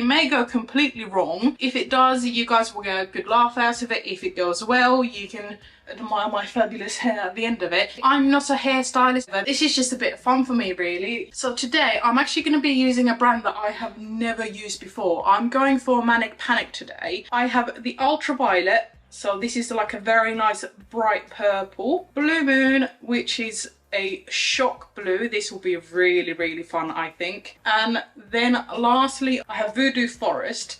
It may go completely wrong. If it does, you guys will get a good laugh out of it. If it goes well, you can admire my fabulous hair at the end of it. I'm not a hairstylist, but this is just a bit of fun for me, really. So today, I'm actually going to be using a brand that I have never used before. I'm going for Manic Panic today. I have the Ultraviolet. So this is like a very nice bright purple. Blue Moon, which is a shock blue. This will be really, really fun, I think. And then lastly, I have Voodoo Forest.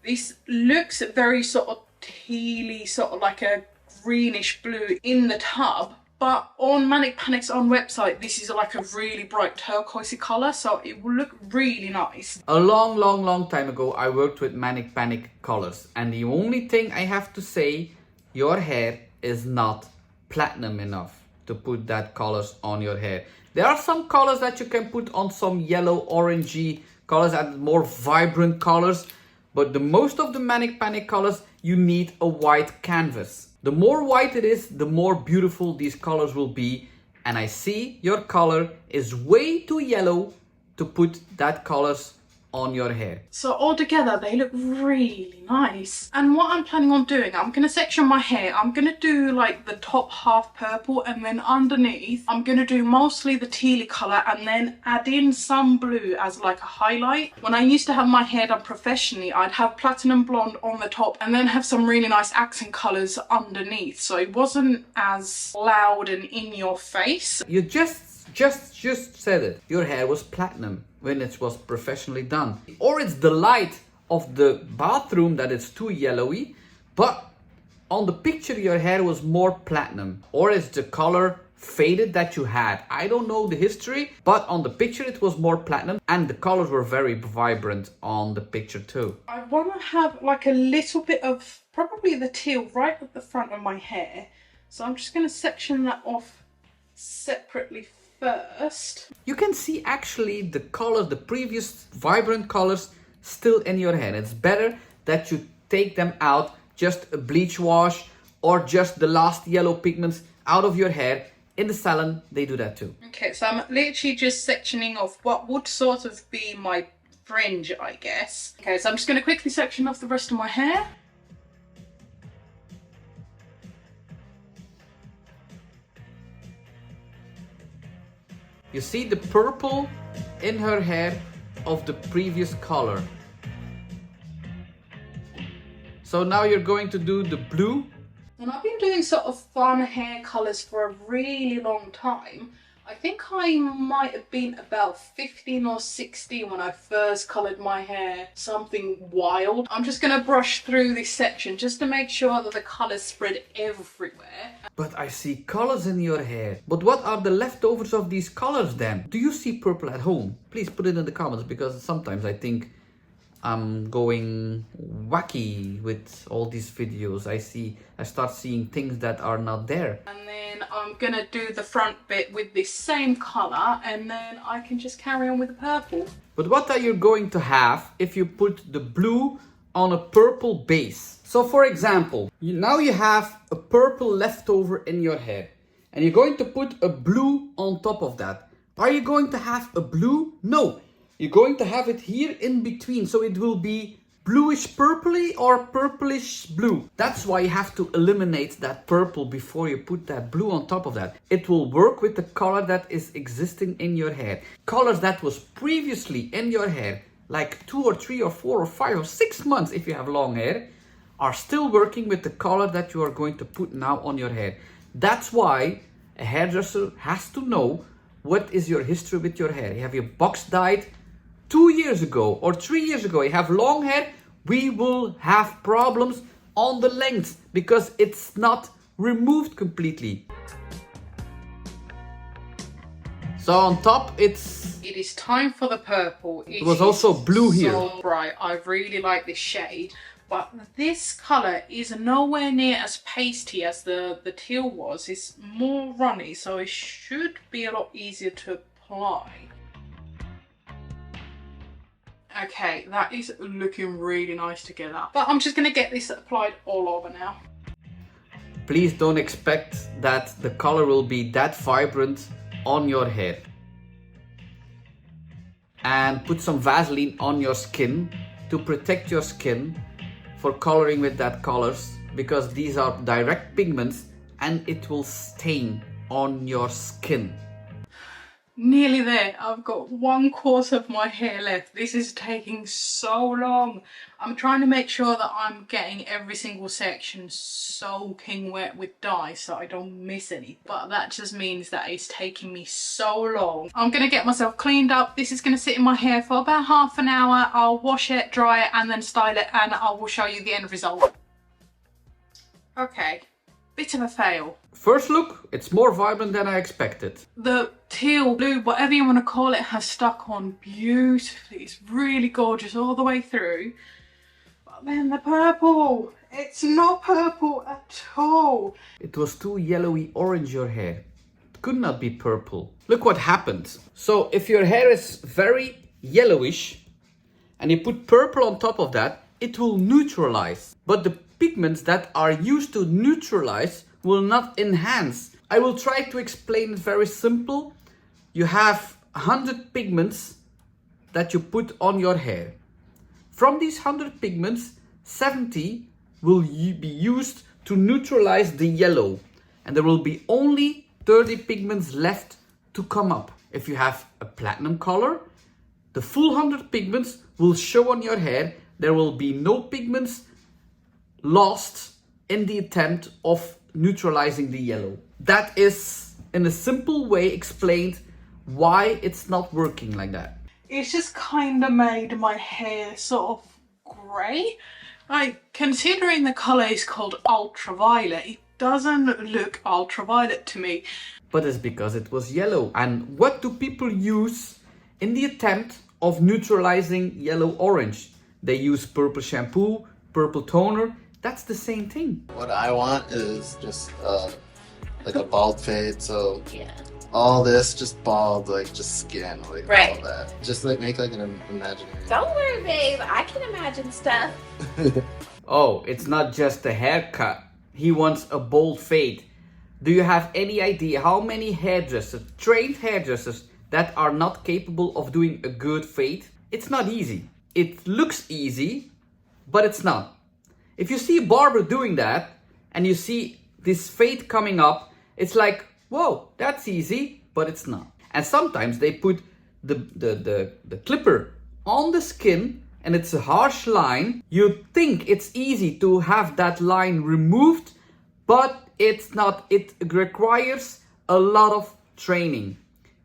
This looks very sort of tealy, sort of like a greenish blue in the tub. But on Manic Panic's own website, this is like a really bright turquoisey colour, so it will look really nice. A long time ago, I worked with Manic Panic colors. And the only thing I have to say, your hair is not platinum enough to put that colors on your hair. There are some colors that you can put on some yellow, orangey colors and more vibrant colors. But the most of the Manic Panic colors, you need a white canvas. The more white it is, the more beautiful these colors will be. And I see your color is way too yellow to put that colors on your hair. So altogether, they look really nice. And what I'm planning on doing, I'm going to section my hair. I'm going to do like the top half purple, and then underneath, I'm going to do mostly the tealy colour and then add in some blue as like a highlight. When I used to have my hair done professionally, I'd have platinum blonde on the top and then have some really nice accent colours underneath. So it wasn't as loud and in your face. You just said it. Your hair was platinum when it was professionally done. Or it's the light of the bathroom that is too yellowy, but on the picture your hair was more platinum. Or it's the color faded that you had. I don't know the history, but on the picture it was more platinum and the colors were very vibrant on the picture too. I want to have like a little bit of probably the teal right at the front of my hair. So I'm just going to section that off separately first. You can see actually the colors, the previous vibrant colors still in your hair. It's better that you take them out, just a bleach wash or just the last yellow pigments out of your hair. In the salon, they do that too. Okay, so I'm literally just sectioning off what would sort of be my fringe, I guess. Okay, so I'm just going to quickly section off the rest of my hair. You see the purple in her hair of the previous color. So now you're going to do the blue. And I've been doing sort of fun hair colours for a really long time. I think I might have been about 15 or 16 when I first coloured my hair something wild. I'm just going to brush through this section just to make sure that the colours spread everywhere. But I see colors in your hair. But what are the leftovers of these colors then? Do you see purple at home? Please put it in the comments, because sometimes I think I'm going wacky with all these videos. I start seeing things that are not there. And then I'm gonna do the front bit with this same colour, and then I can just carry on with the purple. But what are you going to have if you put the blue on a purple base? So for example, now you have a purple leftover in your hair and you're going to put a blue on top of that. Are you going to have a blue? No. You're going to have it here in between, so it will be bluish purpley or purplish blue. That's why you have to eliminate that purple before you put that blue on top of that. It will work with the color that is existing in your hair. Colors that was previously in your hair, like 2 or 3 or 4 or 5 or 6 months if you have long hair, are still working with the color that you are going to put now on your hair. That's why a hairdresser has to know what is your history with your hair. You have your box dyed 2 years ago or 3 years ago, you have long hair, we will have problems on the length because it's not removed completely. So on top it is time for the purple. It was also blue here. So bright. I really like this shade, but this colour is nowhere near as pasty as the teal was. It's more runny, so it should be a lot easier to apply. Okay, that is looking really nice together. But I'm just going to get this applied all over now. Please don't expect that the color will be that vibrant on your hair. And put some Vaseline on your skin to protect your skin for coloring with that colors, because these are direct pigments and it will stain on your skin. Nearly there. I've got 1/4 of my hair left. This is taking so long. I'm trying to make sure that I'm getting every single section soaking wet with dye so I don't miss any. But that just means that it's taking me so long. I'm going to get myself cleaned up. This is going to sit in my hair for about half an hour. I'll wash it, dry it and then style it, and I will show you the end result. Okay. Bit of a fail. First look, it's more vibrant than I expected. The teal, blue, whatever you want to call it, has stuck on beautifully. It's really gorgeous all the way through. But then the purple, it's not purple at all. It was too yellowy orange, your hair. It could not be purple. Look what happened. So if your hair is very yellowish and you put purple on top of that, it will neutralize. But the pigments that are used to neutralize will not enhance. I will try to explain it very simple. You have 100 pigments that you put on your hair. From these 100 pigments, 70 will be used to neutralize the yellow, and there will be only 30 pigments left to come up. If you have a platinum color, the full 100 pigments will show on your hair. There will be no pigments lost in the attempt of neutralizing the yellow. That is, in a simple way, explained why it's not working like that. It's just kind of made my hair sort of grey. Like, considering the colour is called ultraviolet, it doesn't look ultraviolet to me. But it's because it was yellow. And what do people use in the attempt of neutralizing yellow-orange? They use purple shampoo, purple toner. That's the same thing. What I want is just like a bald fade, so Yeah. all this just bald, like just skin, like Right. all that. Just like make like an imaginary. Don't worry, babe. I can imagine stuff. Oh, it's not just a haircut. He wants a bold fade. Do you have any idea how many hairdressers, trained hairdressers, that are not capable of doing a good fade? It's not easy. It looks easy, but it's not. If you see a barber doing that and you see this fade coming up, it's like, whoa, that's easy, but it's not. And sometimes they put the clipper on the skin and it's a harsh line. You think it's easy to have that line removed, but it's not. It requires a lot of training.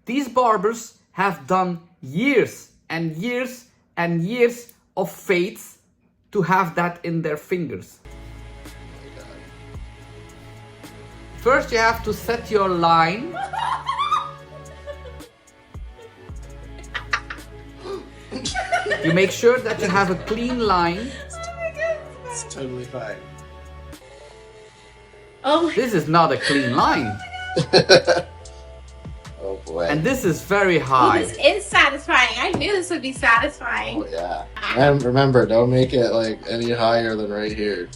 These barbers have done years and years and years of fades to have that in their fingers. First you have to set your line. You make sure that you have a clean line. It's totally fine. Oh, This is not a clean line. Oh boy. And this is very this high. is satisfying. I knew this would be satisfying. Oh yeah. And remember, don't make it like any higher than right here.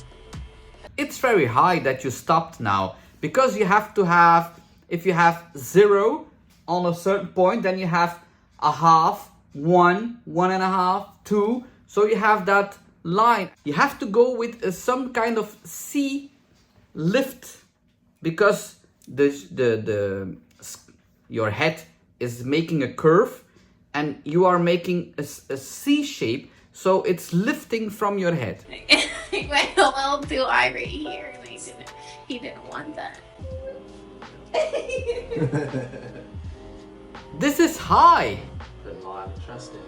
It's very high that you stopped now, because you have to have, if you have 0 on a certain point, then you have a half, 1, 1.5, 2. So you have that line. You have to go with some kind of C lift, because your head is making a curve and you are making a C shape, so it's lifting from your head. He went a little too high right here, and he didn't want that. This is high. Putting a lot of trust in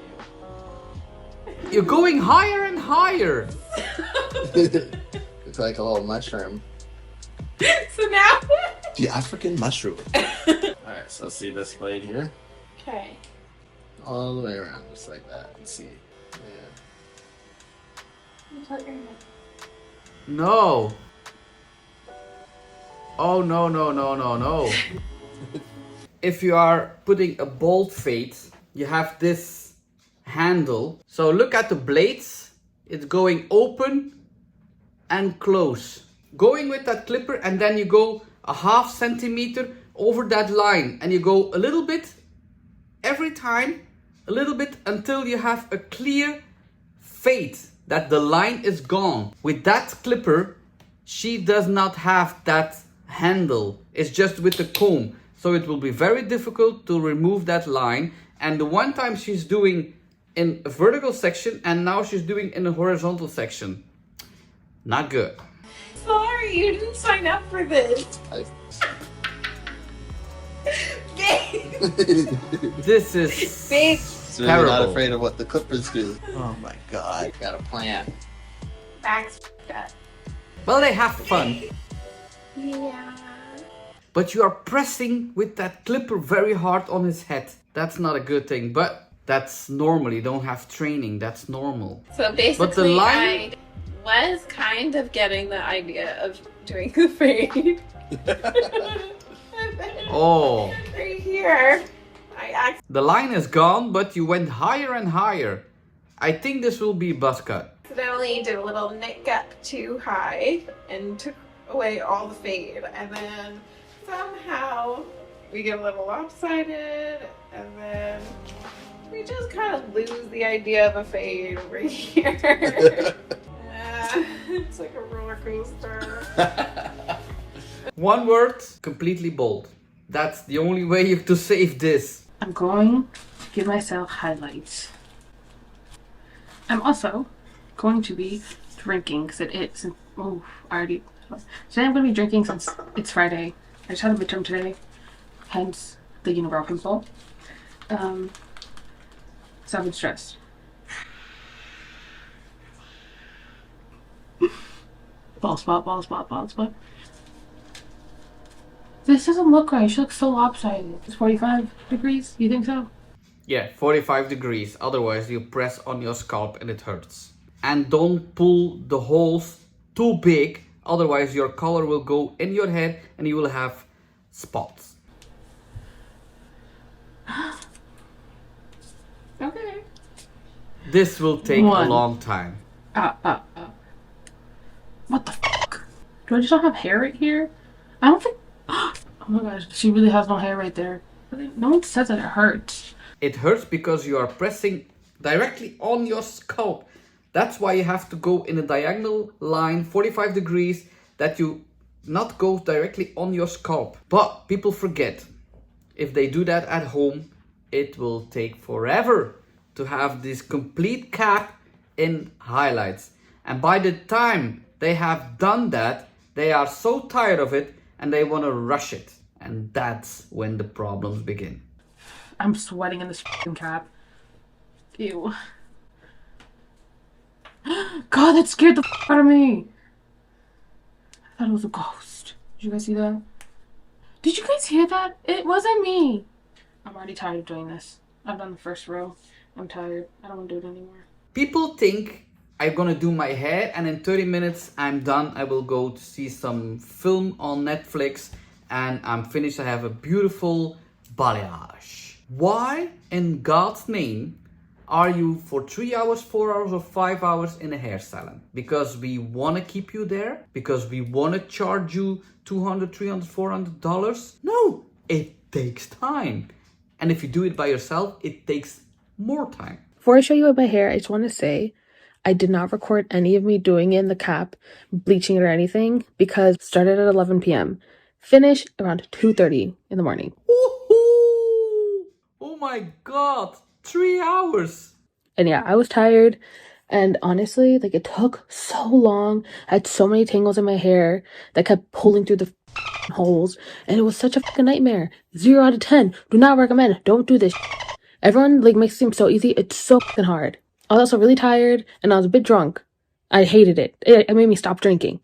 you. You're going higher and higher. It's like a little mushroom. So now, The African mushroom. Alright, so see this blade here? okay. All the way around, just like that. Let's see. Yeah. No. Oh, no, no, no, no, no. If you are putting a bold fade, you have this handle. So look at the blades. It's going open and close. Going with that clipper, and then you go a half centimeter over that line, and you go a little bit every time, a little bit, until you have a clear fade, that the line is gone. With that clipper, she does not have that handle. It's just with the comb. So it will be very difficult to remove that line. And the one time she's doing in a vertical section and now she's doing in a horizontal section. Not good. Sorry, you didn't sign up for this. This is Babe. So you're not afraid of what the clippers do. Oh my god, got a plan. Thanks. That. well, they have fun. Yeah. But you are pressing with that clipper very hard on his head. That's not a good thing, but that's normal. You don't have training, that's normal. So basically, But the line... I was kind of getting the idea of doing the fade. Oh. Right here. The line is gone, but you went higher and higher. I think this will be a buzz cut. Accidentally did a little knit gap too high and took away all the fade, and then somehow we get a little lopsided, and then we just kind of lose the idea of a fade over here. It's like a roller coaster. One word, completely bold. That's the only way you have to save this. I'm going to give myself highlights. I'm also going to be drinking because it is. Oh, I already. Today I'm going to be drinking since it's Friday. I just had a midterm today, hence the unibrow pimple. So I've been stressed. Bald spot, bald spot, bald spot. This doesn't look right. She looks so lopsided. It's 45 degrees. You think so? Yeah, 45 degrees. Otherwise, you press on your scalp and it hurts. And don't pull the holes too big. Otherwise, your color will go in your head and you will have spots. Okay. This will take a long time. What the fuck? Do I just not have hair right here? I don't think... Oh my gosh, she really has no hair right there. No one says that it hurts. It hurts because you are pressing directly on your scalp. That's why you have to go in a diagonal line, 45 degrees, that you not go directly on your scalp. But people forget. If they do that at home, it will take forever to have this complete cap in highlights. And by the time they have done that, they are so tired of it and they want to rush it. And that's when the problems begin. I'm sweating in this f***ing cap. Ew. God, that scared the f*** out of me. I thought it was a ghost. Did you guys see that? Did you guys hear that? It wasn't me. I'm already tired of doing this. I've done the first row. I'm tired. I don't want to do it anymore. People think I'm gonna do my hair and in 30 minutes I'm done. I will go to see some film on Netflix and I'm finished. I have a beautiful balayage. Why in God's name are you for 3 hours, 4 hours or 5 hours in a hair salon? Because we want to keep you there? Because we want to charge you $200, $300, $400? No, it takes time. And if you do it by yourself, it takes more time. Before I show you my hair, I just want to say I did not record any of me doing it in the cap, bleaching it or anything, because it started at 11 p.m. Finished around 2:30 in the morning. Woohoo! Oh my God, 3 hours. And yeah, I was tired. And honestly, like, it took so long. I had so many tangles in my hair that kept pulling through the holes. And it was such a fucking nightmare. 0 out of 10. Do not recommend. Don't do this. Everyone, like, makes it seem so easy. It's so fucking hard. I was also really tired and I was a bit drunk. I hated it. It made me stop drinking.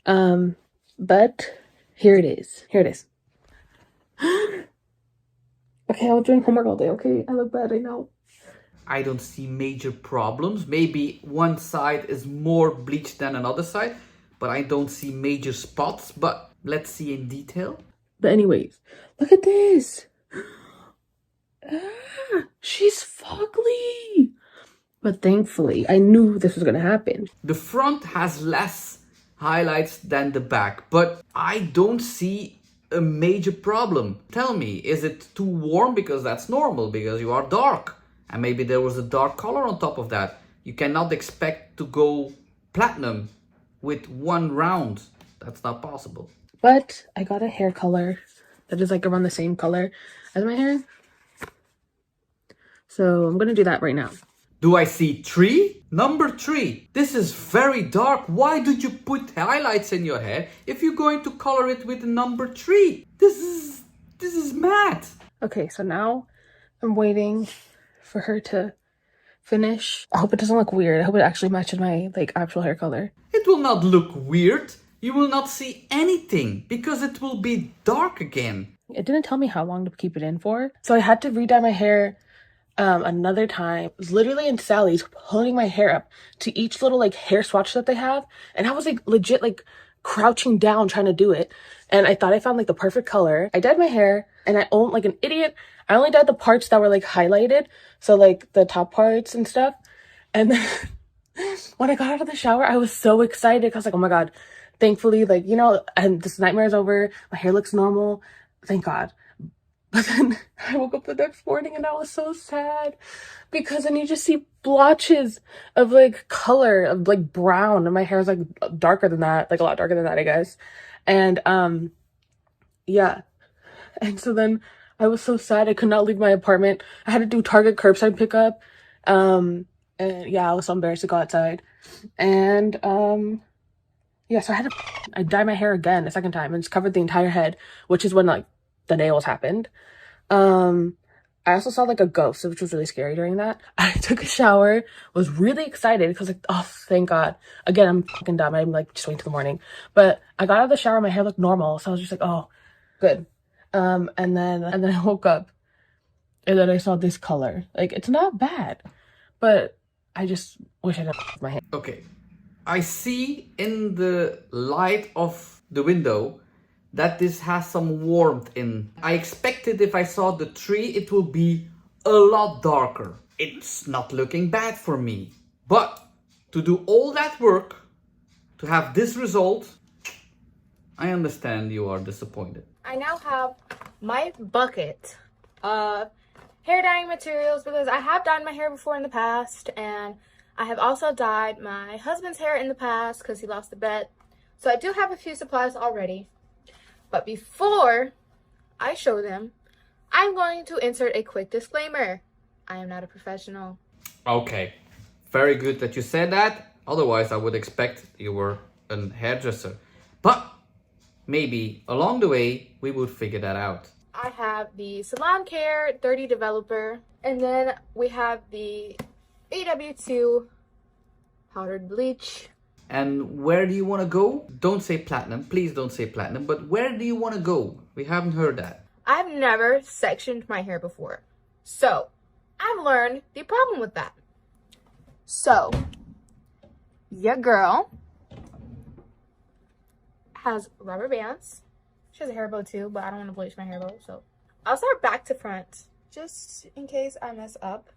But here it is. Here it is. Okay, I was doing homework all day, okay? I look bad, I know. I don't see major problems. Maybe one side is more bleached than another side, but I don't see major spots. But let's see in detail. But anyways, look at this. She's fugly. But thankfully, I knew this was going to happen. The front has less highlights than the back, but I don't see a major problem. Tell me, is it too warm? Because that's normal, because you are dark. And maybe there was a dark color on top of that. You cannot expect to go platinum with one round. That's not possible. But I got a hair color that is like around the same color as my hair. So I'm gonna do that right now. Do I see 3? Number 3. This is very dark. Why did you put highlights in your hair if you're going to color it with the number 3? This is mad. Okay, so now I'm waiting for her to finish. I hope it doesn't look weird. I hope it actually matches my like actual hair color. It will not look weird. You will not see anything because it will be dark again. It didn't tell me how long to keep it in for. So I had to re-dye my hair another time. I was literally in Sally's pulling my hair up to each little like hair swatch that they have. And I was like legit like crouching down trying to do it. And I thought I found like the perfect color. I dyed my hair and I owned like an idiot. I only dyed the parts that were like highlighted. So like the top parts and stuff. And then when I got out of the shower, I was so excited because I was like, oh my God, thankfully, like, you know, and this nightmare is over. My hair looks normal. Thank God. But then I woke up the next morning and I was so sad because then you just see blotches of like color of like brown and my hair is like darker than that, like a lot darker than that, I guess. And yeah. And so then I was so sad I could not leave my apartment. I had to do Target curbside pickup. And yeah, I was so embarrassed to go outside. And yeah, so I dyed my hair again a second time and just covered the entire head, which is when like the nails happened. I also saw like a ghost, which was really scary during that. I took a shower, was really excited because like, oh, thank God. Again, I'm fucking dumb. I'm like just waiting till the morning. But I got out of the shower, my hair looked normal. So I was just like, oh, good. And then I woke up and then I saw this color. Like, it's not bad, but I just wish I didn't my hair. Okay. I see in the light of the window that this has some warmth in. I expected if I saw the tree, it will be a lot darker. It's not looking bad for me. But to do all that work, to have this result, I understand you are disappointed. I now have my bucket of hair dyeing materials because I have dyed my hair before in the past, and I have also dyed my husband's hair in the past because he lost a bet. So I do have a few supplies already. But before I show them, I'm going to insert a quick disclaimer. I am not a professional. Okay, very good that you said that. Otherwise, I would expect you were a hairdresser. But maybe along the way, we would figure that out. I have the Salon Care 30 Developer. And then we have the AW2 Powdered Bleach. And where do you want to go? Don't say platinum. Please don't say platinum. But where do you want to go? We haven't heard that. I've never sectioned my hair before. So, I've learned the problem with that. So, your girl has rubber bands. She has a hair bow too, but I don't want to bleach my hair bow. So, I'll start back to front just in case I mess up.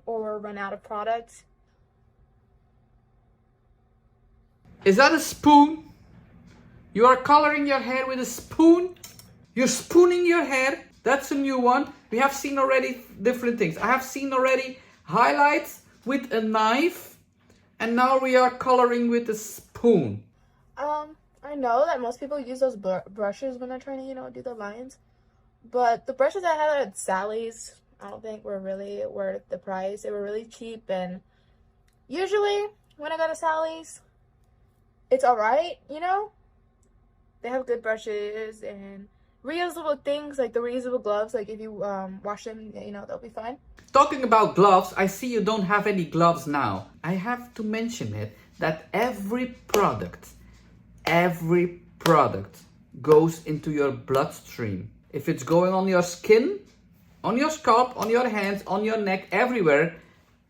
Or run out of product. Is that a spoon? You are coloring your hair with a spoon? You're spooning your hair? That's a new one. We have seen already different things. I have seen already highlights with a knife. And now we are coloring with a spoon. I know that most people use those brushes when they're trying to, you know, do the lines. But the brushes I had at Sally's, I don't think were really worth the price. They were really cheap, and usually when I go to Sally's, it's alright, you know? They have good brushes and reusable things, like the reusable gloves. Like if you wash them, you know, they'll be fine. Talking about gloves, I see you don't have any gloves now. I have to mention it that every product goes into your bloodstream. If it's going on your skin, on your scalp, on your hands, on your neck, everywhere,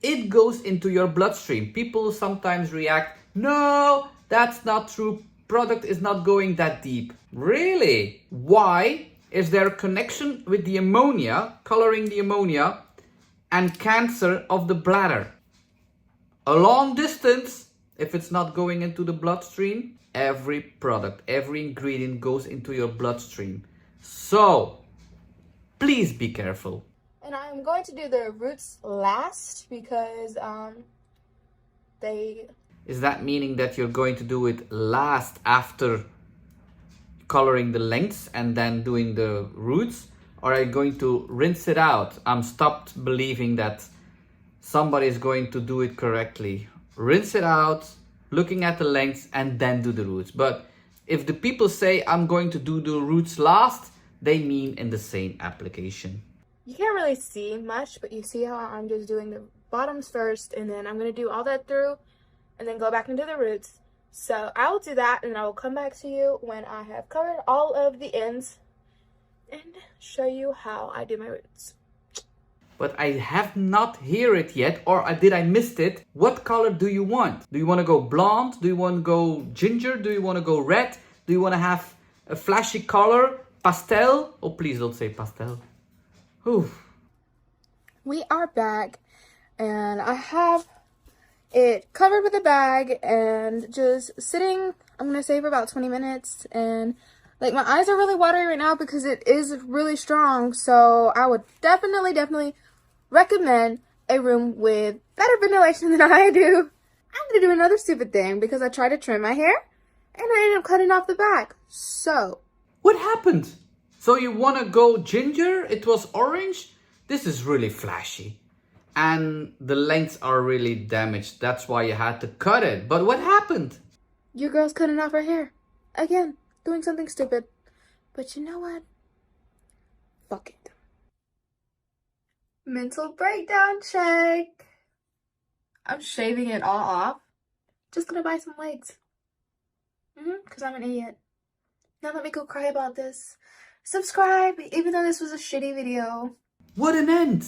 it goes into your bloodstream. People sometimes react, no, that's not true. Product is not going that deep. Really? Why? Is there a connection with the ammonia, coloring the ammonia, and cancer of the bladder? A long distance, if it's not going into the bloodstream, every product, every ingredient goes into your bloodstream. So, please be careful. And I'm going to do the roots last because they... Is that meaning that you're going to do it last after coloring the lengths and then doing the roots? Or are you going to rinse it out? I'm stopped believing that somebody is going to do it correctly. Rinse it out, looking at the lengths, and then do the roots. But if the people say I'm going to do the roots last, they mean in the same application. You can't really see much, but you see how I'm just doing the bottoms first, and then I'm going to do all that through, and then go back into the roots. So I will do that, and I will come back to you when I have covered all of the ends and show you how I do my roots. But I have not heard it yet, or did I missed it? What color do you want? Do you want to go blonde? Do you want to go ginger? Do you want to go red? Do you want to have a flashy color? Pastel? Oh, please don't say pastel. Ooh. We are back, and I have it covered with a bag and just sitting, I'm going to say for about 20 minutes, and like my eyes are really watery right now because it is really strong, so I would definitely recommend a room with better ventilation than I do. I'm going to do another stupid thing because I tried to trim my hair and I ended up cutting off the back. So what happened? So you want to go ginger? It was orange? This is really flashy. And the lengths are really damaged. That's why you had to cut it. But what happened? your girl's cutting off her hair. Again, doing something stupid. But you know what? Fuck it. Mental breakdown check. I'm shaving it all off. Just gonna buy some wigs. Because I'm an idiot. Now let me go cry about this. Subscribe, even though this was a shitty video. What an end!